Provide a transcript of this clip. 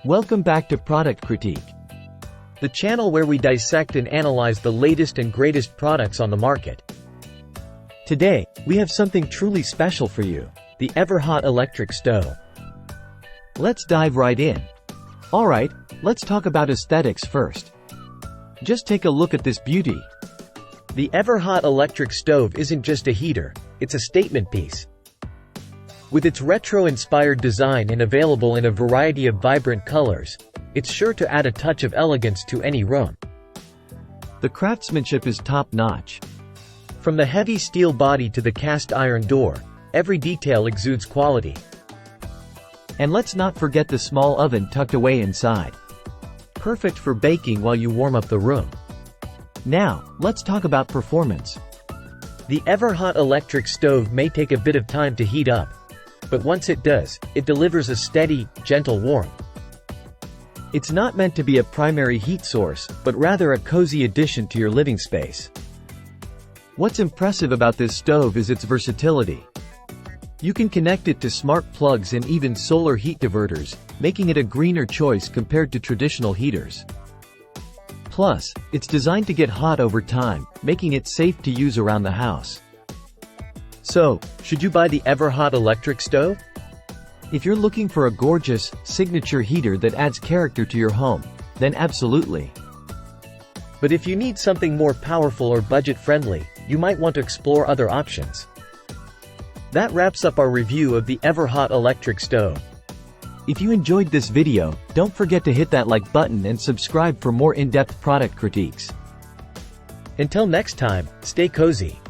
Welcome back to Product Critique, the channel where we dissect and analyze the latest and greatest products on the market. Today, we have something truly special for you, the Everhot Electric Stove. Let's dive right in. Alright, let's talk about aesthetics first. Just take a look at this beauty. The Everhot Electric Stove isn't just a heater, it's a statement piece. With its retro-inspired design and available in a variety of vibrant colors, it's sure to add a touch of elegance to any room. The craftsmanship is top-notch. From the heavy steel body to the cast-iron door, every detail exudes quality. And let's not forget the small oven tucked away inside. Perfect for baking while you warm up the room. Now, let's talk about performance. The Everhot Electric Stove may take a bit of time to heat up, but once it does, it delivers a steady, gentle warmth. It's not meant to be a primary heat source, but rather a cozy addition to your living space. What's impressive about this stove is its versatility. You can connect it to smart plugs and even solar heat diverters, making it a greener choice compared to traditional heaters. Plus, it's designed to get hot over time, making it safe to use around the house. So, should you buy the Everhot Electric Stove? If you're looking for a gorgeous, signature heater that adds character to your home, then absolutely. But if you need something more powerful or budget-friendly, you might want to explore other options. That wraps up our review of the Everhot Electric Stove. If you enjoyed this video, don't forget to hit that like button and subscribe for more in-depth product critiques. Until next time, stay cozy.